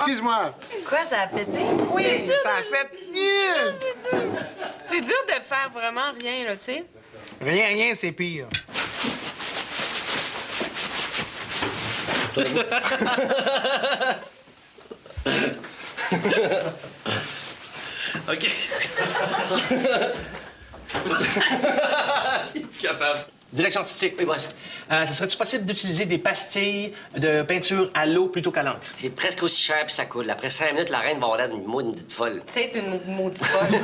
Excuse-moi. Quoi, ça a pété? Oui, ça a fait... C'est dur de faire vraiment rien, là, tu sais. Rien, c'est pire. OK. Il est plus capable. Direction artistique. Oui, boss. Ce serait-tu possible d'utiliser des pastilles de peinture à l'eau plutôt qu'à l'encre? C'est presque aussi cher puis ça coule. Après 5 minutes, la reine va avoir l'air d'une maudite folle. C'est une maudite folle.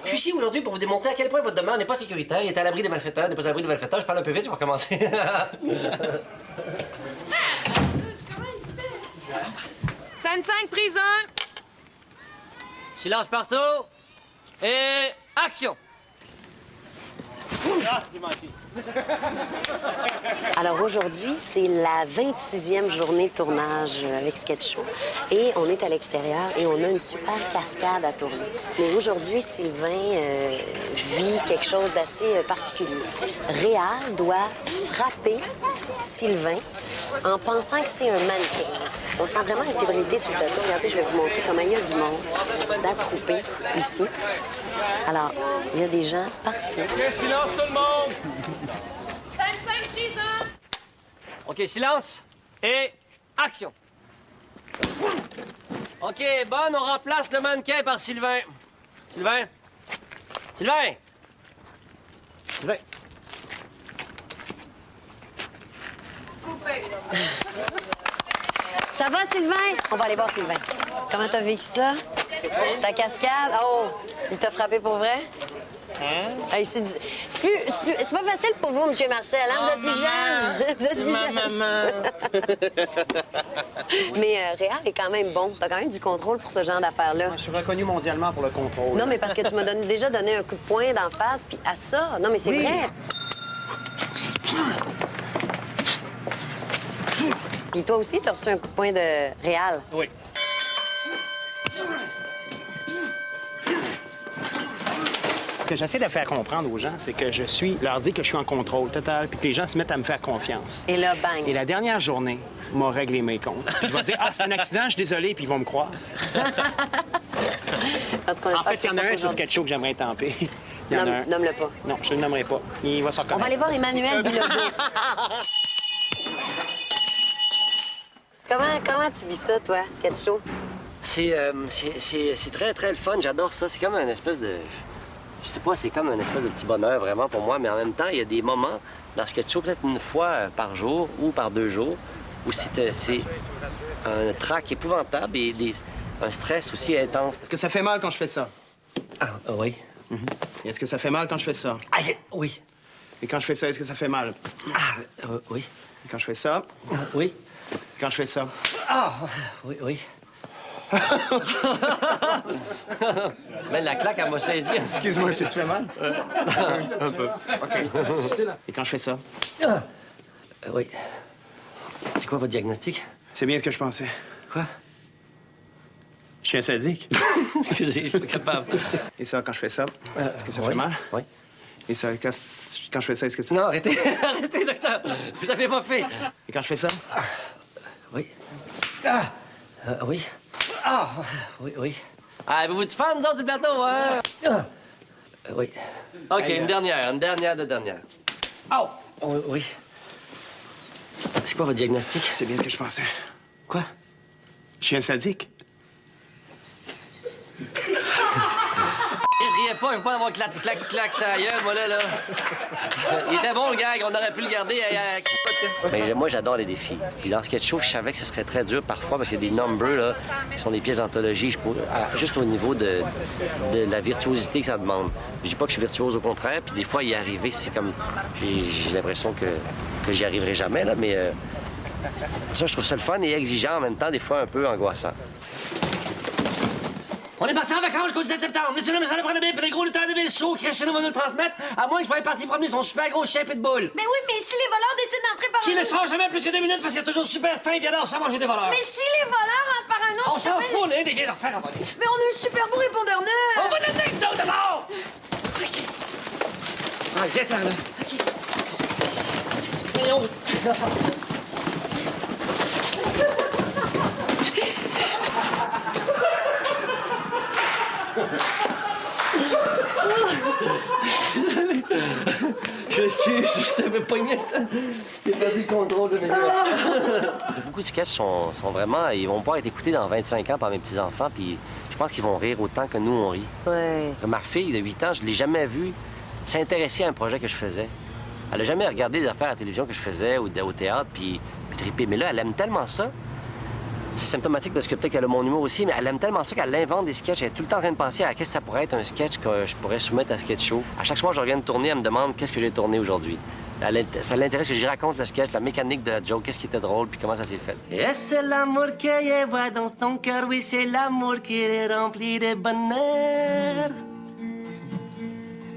Je suis ici aujourd'hui pour vous démontrer à quel point votre demeure n'est pas sécuritaire. Il est à l'abri des malfaiteurs, n'est pas à l'abri des malfaiteurs. Je parle un peu vite, je vais recommencer. 5 prison. Silence partout. Et action! Alors aujourd'hui, c'est la 26e journée de tournage avec Sketch Show. Et on est à l'extérieur et on a une super cascade à tourner. Mais aujourd'hui, Sylvain vit quelque chose d'assez particulier. Réal doit frapper Sylvain en pensant que c'est un mannequin. On sent vraiment une fébrilité sur le plateau. Regardez, je vais vous montrer comment il y a du monde d'attroupé ici. Alors, il y a des gens partout. OK, silence tout le monde! 5 prison. OK, silence. Et action! OK, bonne, on remplace le mannequin par Sylvain. Sylvain? Sylvain! Sylvain? Coupé. Ça va, Sylvain? On va aller voir Sylvain. Comment t'as vécu ça? Ta cascade? Oh, il t'a frappé pour vrai? Hein? Hey, c'est pas facile pour vous, M. Marcel, hein? Vous êtes plus jeune. Vous êtes plus jeune. Maman. Mais Réal est quand même bon. T'as quand même du contrôle pour ce genre d'affaires-là. Je suis reconnu mondialement pour le contrôle. Non, mais parce que tu m'as déjà donné un coup de poing d'en face, puis à ça. Non, mais c'est vrai. Puis toi aussi, t'as reçu un coup de poing de Réal. Oui. Ce que j'essaie de faire comprendre aux gens, c'est que leur dis que je suis en contrôle total, puis que les gens se mettent à me faire confiance. Et là, bang. Et la dernière journée, m'a réglé mes comptes. Puis je vais dire, c'est un accident, je suis désolé, puis ils vont me croire. En tout cas, En fait, il y en a un sur Sketch Show que j'aimerais tamper. Il y en a un. Nomme-le pas. Non, je ne le nommerai pas. Il va s'en On va aller voir Emmanuel Bilodeau. Comment tu vis ça, toi, Sketch Show? C'est très, très le fun. J'adore ça. C'est comme une espèce de... Je sais pas, c'est comme un espèce de petit bonheur, vraiment, pour moi. Mais en même temps, il y a des moments dans Sketch Show, peut-être une fois par jour ou par 2 jours, où c'est un trac épouvantable et un stress aussi intense. Est-ce que ça fait mal quand je fais ça? Oui. Et est-ce que ça fait mal quand je fais ça? Oui. Et quand je fais ça, est-ce que ça fait mal? Oui. Et quand je fais ça? Oui. Quand je fais ça? Oui, oui. Même la claque, elle m'a saisi. Excuse-moi, tu fait mal? Un peu. OK. Et quand je fais ça? Oui. C'est quoi votre diagnostic? C'est bien ce que je pensais. Quoi? Je suis un sadique. Excusez, je suis pas capable. Et ça, quand je fais ça, est-ce que ça fait mal? Oui. Et ça, quand je fais ça, est-ce que ça... Non, arrêtez. Arrêtez, docteur. Vous avez pas fait. Et quand je fais ça? Oui. Oui. Oui, oui. Avez-vous du fun, nous autres, du plateau, hein? Oui. OK, une dernière de dernière. Oh! Oui, oui. C'est quoi votre diagnostic? C'est bien ce que je pensais. Quoi? Je suis un sadique. Je riais pas, je veux pas avoir clac, ça gueule, moi, là. Il était bon, le gag, on aurait pu le garder à... Mais moi, j'adore les défis. Puis dans Sketch Show, je savais que ce serait très dur parfois parce qu'il y a des numbers, là, qui sont des pièces d'anthologie, juste au niveau de la virtuosité que ça demande. Je dis pas que je suis virtuose, au contraire, puis des fois, y arriver, c'est comme... J'ai l'impression que j'y arriverai jamais, là, mais... Ça, je trouve ça le fun et exigeant en même temps, des fois un peu angoissant. On est parti en vacances jusqu'au 17 septembre. Messieurs, mes allez prendre bien, puis les gros lutteurs de Bill Show, Crescendo va nous le transmettre, à moins que je sois parti promener son super gros chien pitbull. Mais oui, mais si les voleurs décident d'entrer par Qui laissera jamais plus que 2 minutes parce qu'il est toujours super fin et adore ça manger des voleurs. Mais si les voleurs entrent par un autre... On s'en fout, là, des vieilles affaires à voler. Mais on a un super beau répondeur neuf! On va le mettre tout d'abord! Ah, viens là. OK. Je m'excuse, je t'avais pogné. J'ai perdu le contrôle de mes émotions. Beaucoup de sketchs sont vraiment... Ils vont pouvoir être écoutés dans 25 ans par mes petits-enfants, puis je pense qu'ils vont rire autant que nous, on rit. Ouais. Ma fille de 8 ans, je l'ai jamais vue s'intéresser à un projet que je faisais. Elle a jamais regardé des affaires à la télévision que je faisais ou au théâtre, puis triper. Mais là, elle aime tellement ça. C'est symptomatique parce que peut-être qu'elle a mon humour aussi, mais elle aime tellement ça qu'elle invente des sketchs. Elle est tout le temps en train de penser à qu'est-ce que ça pourrait être un sketch que je pourrais soumettre à Sketch Show. À chaque fois que je reviens de tourner, elle me demande qu'est-ce que j'ai tourné aujourd'hui. Ça l'intéresse que j'y raconte le sketch, la mécanique de la joke, qu'est-ce qui était drôle, puis comment ça s'est fait. Et c'est l'amour qui est voix dans ton cœur, oui, c'est l'amour qui est rempli de bonheur.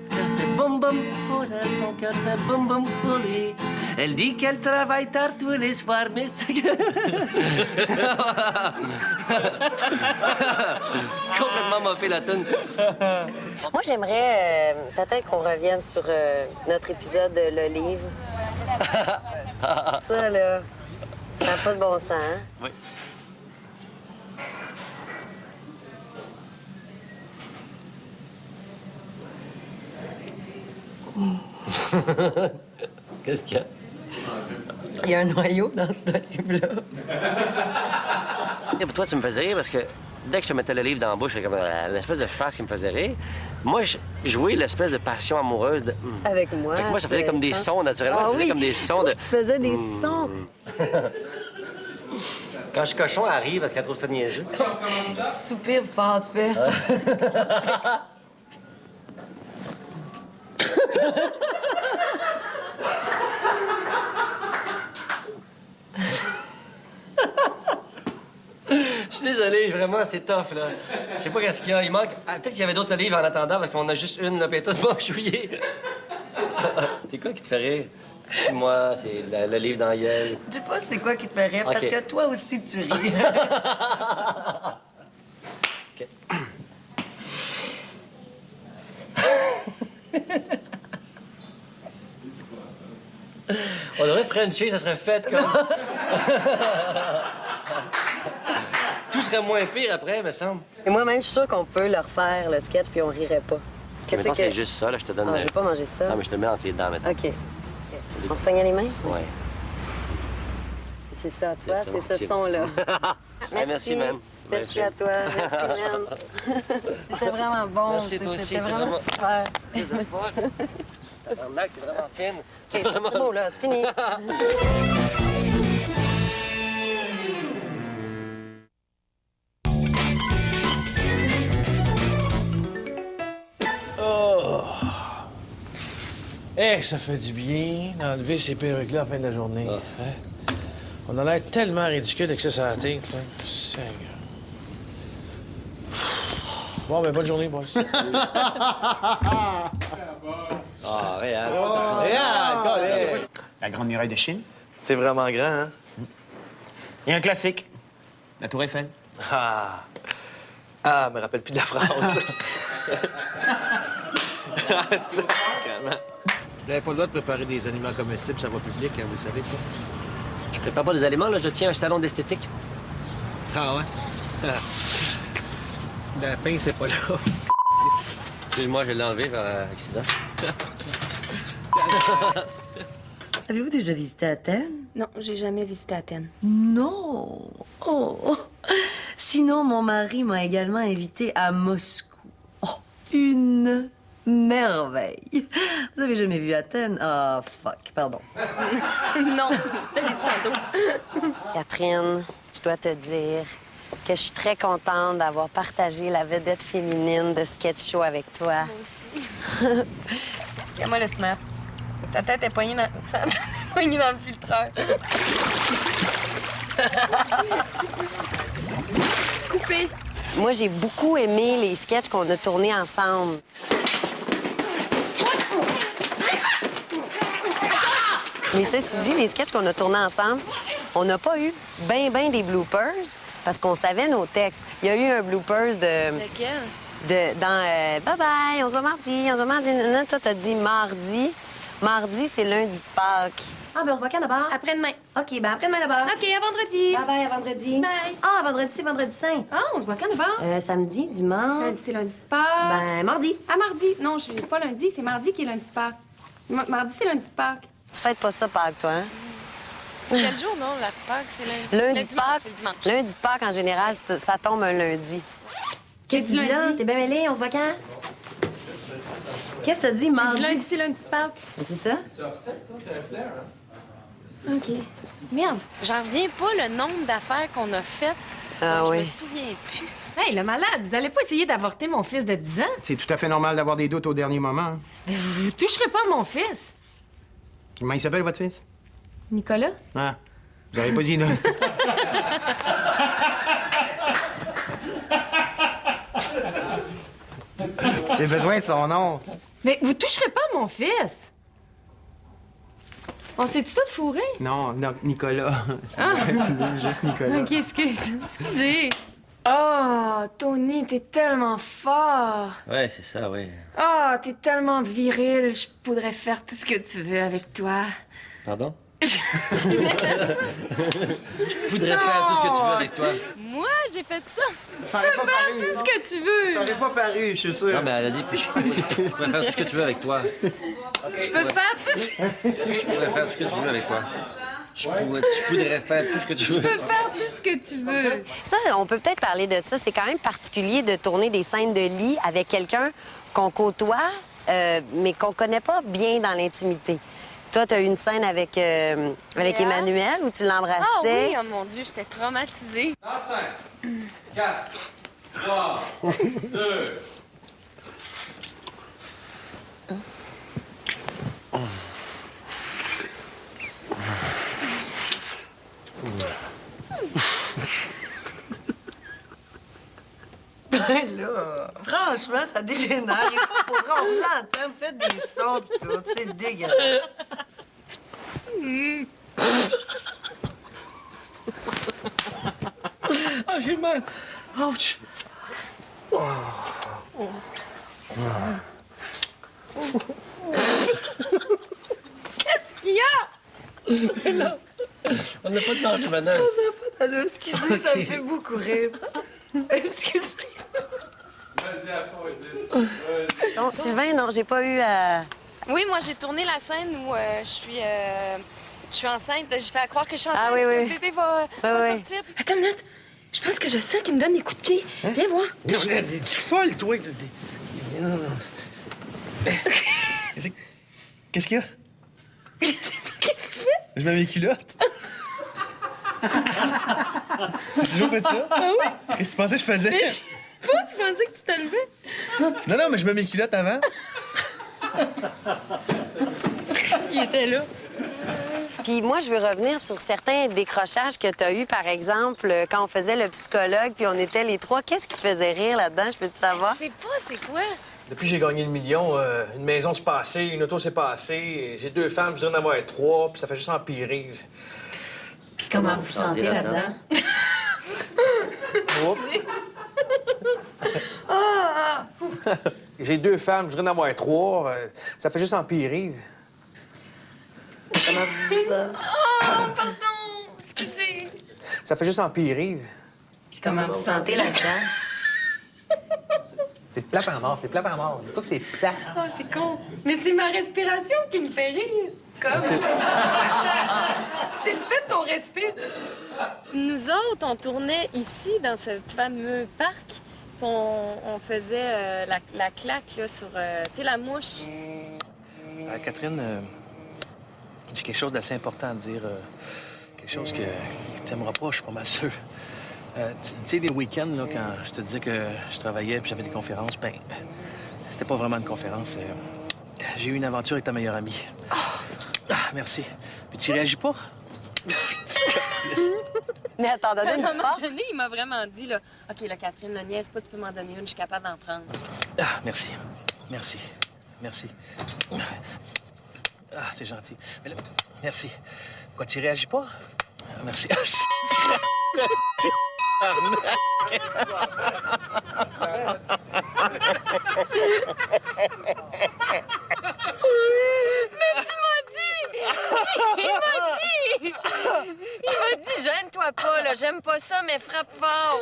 Cœur fait boum boum pour elle, son cœur fait boum boum pour lui. Elle dit qu'elle travaille tard tous les soirs, mais c'est que... Complètement moffé la toune. Moi, j'aimerais peut-être qu'on revienne sur notre épisode de Le Livre. Ça, là, ça n'a pas de bon sens, hein? Oui. Qu'est-ce qu'il y a? Il y a un noyau dans ce livre-là. Et pour toi, tu me faisais rire parce que dès que je te mettais le livre dans la bouche, c'était comme l'espèce de face qui me faisait rire. Moi, je jouais l'espèce de passion amoureuse de... Avec moi. Fait que moi, ça faisait comme des sons, naturellement. Ah, Ça faisait oui. comme des sons Toi, de... tu faisais des sons. Quand je suis cochon, elle arrive parce qu'elle trouve ça niaiseux. Tu soupires fort, tu fais. Je suis désolé, vraiment, c'est tough, là. Je sais pas qu'est-ce qu'il y a. Il manque... Ah, peut-être qu'il y avait d'autres livres en attendant parce qu'on a juste une, là, puis tout bouchouillé. C'est quoi qui te fait rire? C'est moi, c'est le livre dans la gueule. Je sais pas c'est quoi qui te fait rire, parce OK. que toi aussi, tu ris. OK. On devrait Frencher, ça serait fait comme... Tout serait moins pire après, me semble. Et moi-même, je suis sûre qu'on peut le refaire, le sketch, puis on rirait pas. Mettons, c'est juste ça, là, je te donne... Ah, je vais pas manger ça. Ah, mais je te le mets entre les dents, maintenant. OK. On se pogne les mains? Ouais. C'est ça, tu vois, C'est ça, c'est ce c'est- son-là. merci, man. Merci à toi. Merci, man. C'était vraiment bon. Merci, toi aussi, C'était t'es vraiment vraiment- super. Tabarnak, t'es vraiment fine. OK, c'est beau, là. C'est fini. Eh, que ça fait du bien d'enlever ces perruques-là à la fin de la journée. Hein? On a l'air tellement ridicule avec ça sur la tête, là. Seigneur. Bon, ben, bonne journée, boys. Ah, réel. La Grande Muraille de Chine. C'est vraiment grand, hein? Et un classique, la Tour Eiffel. Ah, me rappelle plus de la phrase. Calmement. Vous n'avez pas le droit de préparer des aliments comestibles sur la voie publique, hein, vous savez ça? Je prépare pas des aliments, là. Je tiens un salon d'esthétique. Ah ouais? La pain, c'est pas là. Excuse-moi, je l'ai enlevé par accident. Avez-vous déjà visité Athènes? Non, j'ai jamais visité Athènes. Non. Oh. Sinon, mon mari m'a également invité à Moscou. Oh, une merveille. Vous avez jamais vu Athènes? Ah, fuck, pardon. Non, t'as les tantôt. Catherine, je dois te dire que je suis très contente d'avoir partagé la vedette féminine de Sketch Show avec toi. Regarde-moi le smart. Ta tête est poignée dans, poignée dans le filtreur. Coupé. Moi, j'ai beaucoup aimé les sketchs qu'on a tournés ensemble. Mais ceci dit, les sketchs qu'on a tournés ensemble, on n'a pas eu ben des bloopers parce qu'on savait nos textes. Il y a eu un bloopers Lequel? dans Bye bye, on se voit mardi, Non, toi, t'as dit mardi. Mardi, c'est lundi de Pâques. Ah, ben on se voit quand d'abord? Après-demain. OK, ben après-demain d'abord. OK, à vendredi. Bye bye, à vendredi. Bye. Ah, vendredi, c'est vendredi saint. Ah, on se voit quand d'abord? Samedi, dimanche. Lundi, c'est lundi de Pâques. Ben, mardi. À mardi. Non, je pas lundi, c'est mardi qui est lundi de Pâques. Mardi, c'est lundi de Pâques. Tu fêtes pas ça, Pâques, toi, hein? C'est quel jour, non? La Pâques, c'est lundi. Lundi Le de dimanche, Pâques. c'est le dimanche. Lundi de Pâques, en général, ça tombe un lundi. Qu'est-ce que tu dis là? T'es bien mêlé, on se voit quand? Qu'est-ce que t'as dit, mardi? Lundi, c'est lundi de Pâques. Mais c'est ça? OK. Merde, j'en reviens pas le nombre d'affaires qu'on a faites. Ah dont oui. Je me souviens plus. Hey, le malade, vous allez pas essayer d'avorter mon fils de 10 ans? C'est tout à fait normal d'avoir des doutes au dernier moment. Hein. Mais vous toucherez pas à mon fils. Comment il s'appelle, votre fils? Nicolas? Ah, vous avez pas dit non. J'ai besoin de son nom. Mais vous toucherez pas à mon fils. On s'est-tu tout fourré? Non, Nicolas. Ah. Tu dis juste Nicolas. OK, excusez. Oh, Tony, t'es tellement fort. Ouais, c'est ça, oui. Oh, t'es tellement viril. Je pourrais faire tout ce que tu veux avec toi. Pardon? Je voudrais faire tout ce que tu veux avec toi. Moi, j'ai fait ça. Ça aurait pas paru, Tout non? ce que tu veux. Ça aurait pas paru, je suis sûr. Non, mais elle a dit que je pourrais faire tout ce que tu veux avec toi. Je peux faire tout ce... Je pourrais faire tout ce que tu veux avec toi. Je pourrais faire tout ce que tu veux. Je peux faire tout ce que tu veux. Ça, on peut peut-être parler de ça. C'est quand même particulier de tourner des scènes de lit avec quelqu'un qu'on côtoie, mais qu'on connaît pas bien dans l'intimité. Toi, tu as eu une scène avec Emmanuel où tu l'embrassais. Ah oui, oh mon Dieu, j'étais traumatisée. Dans 5, 4, 3, 2. Ben là, franchement, ça dégénère. Il faut pour qu'on vous entende, vous faites des sons pis tout. C'est dégueulasse. Ah, j'ai mal. Ouch. Qu'est-ce qu'il y a? On n'a pas de danger maintenant. Allô, excusez, ça me fait beaucoup rire. Excusez. Vas-y à fond, Edith. Vas-y. Non, Sylvain, non, j'ai pas eu à... Oui, moi, j'ai tourné la scène où je suis enceinte. J'ai fait à croire que je suis enceinte. Ah oui, oui. Le bébé va oui. sortir. Attends une minute. Je pense que je sens qu'il me donne des coups de pied. Viens voir. Non, t'es folle, toi. Non, non. Qu'est-ce qu'il y a? Qu'est-ce que tu fais? Je mets mes culottes. J'ai toujours fait ça? Ah oui? Qu'est-ce que tu pensais que je faisais? Mais je pensais que tu te levais. Non, non, mais je mets mes culottes avant. Il était là. Puis moi, je veux revenir sur certains décrochages que tu as eus, par exemple, quand on faisait le psychologue, puis on était les trois. Qu'est-ce qui te faisait rire là-dedans? Je peux te savoir? C'est pas, c'est quoi? Depuis que j'ai gagné le million, une maison s'est passée, une auto s'est passée, j'ai 2 femmes, je voudrais en avoir 3, puis ça fait juste empirer. Puis comment vous vous sentez là-dedans? J'ai 2 femmes, je voudrais en avoir 3, ça fait juste empirer. Comment vous vous sentez? Oh, pardon! Excusez. Ça fait juste empirer. Puis comment vous vous sentez là-dedans? C'est plate en mort, c'est plate en mort. Dis-toi que c'est plate. Oh, c'est con. Mais c'est ma respiration qui me fait rire. Comme... c'est le fait qu'on respire. Nous autres, on tournait ici, dans ce fameux parc. Puis on faisait la claque là, sur, tu sais, la mouche. Catherine, j'ai quelque chose d'assez important à te dire. Quelque chose que t'aimeras pas, je suis pas mal sûr. Tu sais, les week-ends, là, quand je te disais que je travaillais puis j'avais des conférences, ben, c'était pas vraiment une conférence. J'ai eu une aventure avec ta meilleure amie. Ah, merci. Puis tu réagis pas? Mais attends, À donne un une moment part. donné, il m'a vraiment dit, là, OK, là, Catherine, ne niaise pas, tu peux m'en donner une, je suis capable d'en prendre. Ah, merci. Merci. Merci. Ah, c'est gentil. Mais là, merci. Quoi, tu réagis pas? Ah, merci. Il m'a dit, gêne-toi pas, là, j'aime pas ça, mais frappe fort.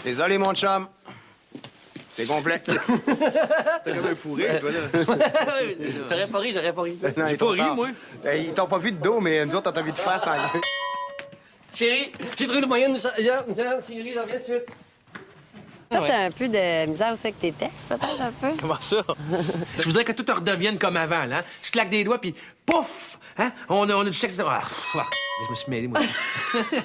Désolé, mon chum. C'est complet. T'as comme un fourré, toi, là. T'aurais pas ri, j'aurais pas ri. Non, J'ai pas ri, moi. Ils t'ont pas vu de dos, mais nous autres, on t'a vu de face. En... Chérie, j'ai trouvé le moyen de nous... Chérie, j'en viens tout de suite. Toi, t'as un peu de misère aussi avec tes textes, peut-être, un peu? Comment ça? Je voudrais que tout redevienne comme avant, là. Tu claques des doigts, puis pouf! Hein? On a du sexe... Ah, je me suis mêlé, moi.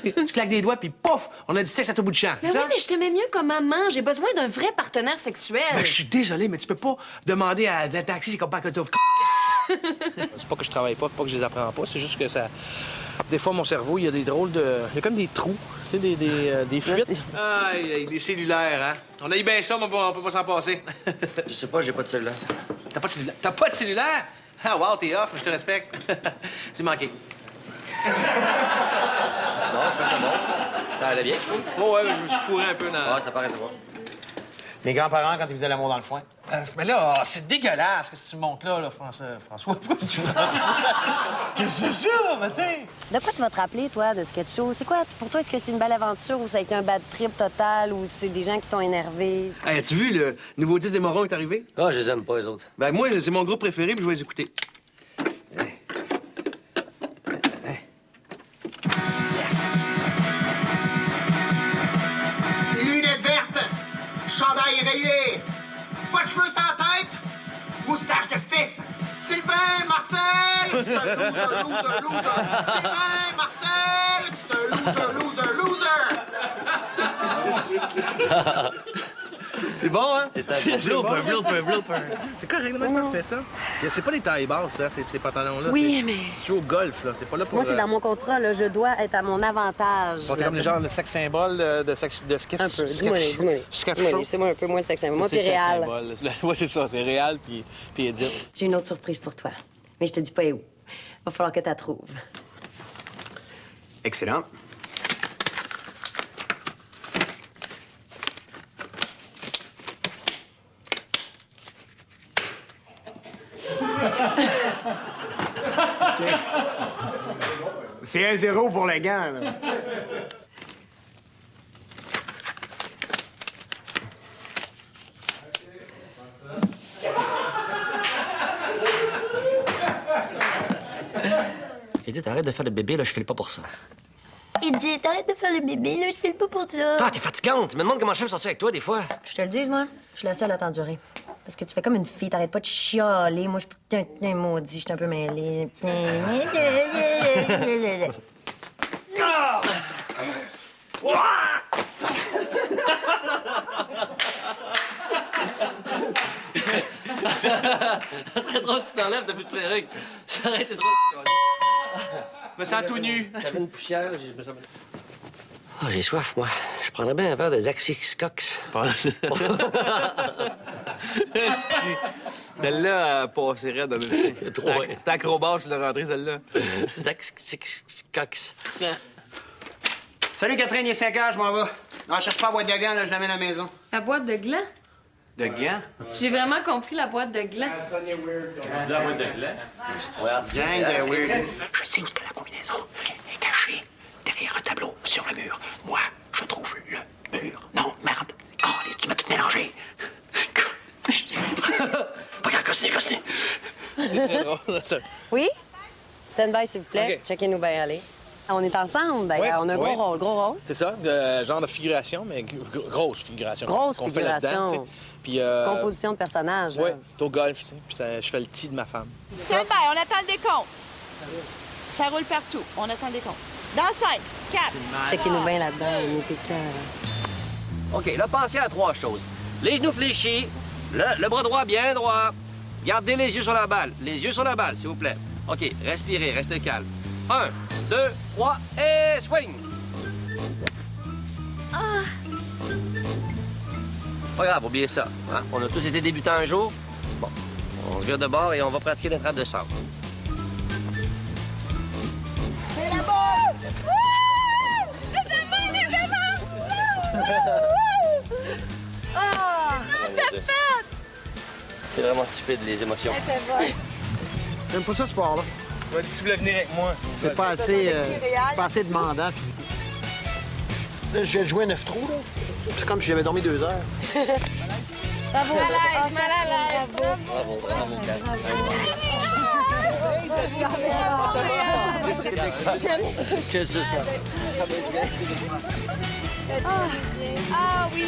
Tu claques des doigts, puis pouf! On a du sexe à tout bout de champ, Mais c'est oui, ça? mais je t'aimais mieux comme maman. J'ai besoin d'un vrai partenaire sexuel. Ben, je suis désolé, mais tu peux pas demander à un taxi, c'est comme pas que tu... C'est pas que je travaille pas que je les apprends pas, c'est juste que ça... Des fois, mon cerveau, il y a des drôles de... Il y a comme des trous, tu sais, des fuites. Aïe, aïe, des cellulaires, hein? On a eu bien ça, mais on peut pas s'en passer. Je sais pas, j'ai pas de celle-là. T'as pas de cellulaire? T'as pas de cellulaire? Ah, wow, t'es off, mais je te respecte. J'ai manqué. Non, je pense que c'est bon. Ça allait bien? Oh, ouais, mais je me suis fourré un peu dans... Ouais, ça paraît c'est bon. Mes grands-parents, quand ils faisaient l'amour dans le foin. Mais là, c'est dégueulasse. Qu'est-ce que tu montes là, François? Pourquoi tu François? Qu'est-ce que c'est ça, matin? De quoi tu vas te rappeler, toi, de Sketch Show? C'est quoi, pour toi, est-ce que c'est une belle aventure ou ça a été un bad trip total ou c'est des gens qui t'ont énervé? Hey, as-tu vu, le nouveau disque des Morons est arrivé? Ah, je les aime pas, les autres. Ben, moi, c'est mon groupe préféré, puis je vais les écouter. Lunettes vertes, chandail rayé, pas de cheveux sans tête, moustache de fif. Sylvain Marcel, c'est un loser. Sylvain Marcel, c'est un loser. C'est bon, hein? C'est un blooper. C'est quoi le règlement parfait, ça? C'est pas des tailles basses, ça, ces pantalons-là. Oui, mais Tu joues au golf, là. T'es pas là pour... moi, c'est dans mon contrat, là. Je dois être à mon avantage. Bon, t'es comme le genre de sexe symbole de sketch... Un peu. Dis-moi. Sketch Dis-moi, show. c'est moi un peu moins le sexe symbole. Moi, C'est puis le sexe Réal. symbole. Ouais, c'est ça, c'est Réal puis Edith. J'ai une autre surprise pour toi. Mais je te dis pas où. Va falloir que tu la trouves. Excellent. C'est 1-0 pour le gant, là. Edith, arrête de faire le bébé, là, je file pas pour ça. Edith, arrête de faire le bébé, là, je file pas pour ça. Ah, t'es fatigante. Tu me demandes comment je fais me sortir avec toi, des fois. Je te le dis, moi, je suis la seule à t'endurer. Parce que tu fais comme une fille, t'arrêtes pas de chialer. Moi, je suis putain maudit, je suis un peu mêlée. Ça serait drôle que tu t'enlèves, t'as plus de perruque. Ça aurait été drôle. Je me sens tout nu. J'avais une poussière, là, je me sens... Ah, j'ai soif, moi. Je prendrais bien un verre de Zaxix Cox. Celle-là, elle passait raide dans le... Trop, ouais. C'était acrobat sur la rentrée, celle-là. Zaxix Cox. Salut, Catherine, il est 5 heures, je m'en vais. Non, je cherche pas la boîte de gants, là, je l'amène à la maison. La boîte de gland? De gants? J'ai vraiment compris la boîte de gland. Ouais, Artie. Gang de weird. Je sais où est la combinaison est cachée derrière un tableau sur le mur. Moi, je trouve le mur. Non, merde. Oh, tu m'as tout mélangé. Pas grave, continue. Oui? Stand-by, s'il vous plaît. OK. Checkez-nous bien aller. On est ensemble, d'ailleurs. Ouais, On a un ouais. gros rôle. C'est ça, genre de figuration, mais grosse figuration. Grosse qu'on fait là-dedans, figuration. tu sais. Puis, Composition de personnage. là. ouais, t'es au golf, tu sais. Puis je fais le petit de ma femme. Stand by, on attend le décompte. Ça roule partout. On attend le décompte. Dans 5, 4. Checkez-nous bien là-dedans. On est piquants. OK, là, pensez à 3 choses. Les genoux fléchis, le bras droit bien droit. Gardez les yeux sur la balle. Les yeux sur la balle, s'il vous plaît. OK, respirez, restez calme. 1, 2, 3, et swing! Pas grave, oubliez ça. Hein? On a tous été débutants un jour. Bon, on se vire de bord et on va pratiquer notre rap de centre. C'est vraiment stupide, les émotions. J'aime pas ça, ce sport-là. Tu voulais venir avec moi. C'est pas assez demandant physiquement. Là, je viens de jouer à 9 trous, là. C'est comme si j'avais dormi 2 heures. Bravo. Mal à l'aise. Bravo. Qu'est-ce que c'est ça? Ah oui.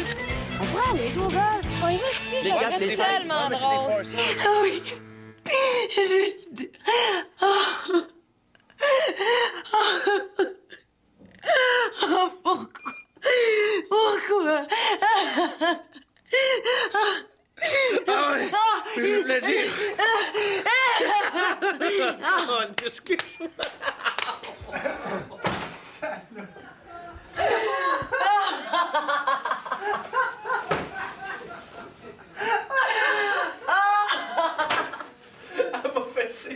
On va aller jouer au golf. On y va ici. Les gars, C'est tellement drôle. Ah oui. J'ai eu l'idée. Pourquoi? Pourquoi? Ah ouais! Je voulais dire! Oh, excuse-moi! Elle m'a fessé.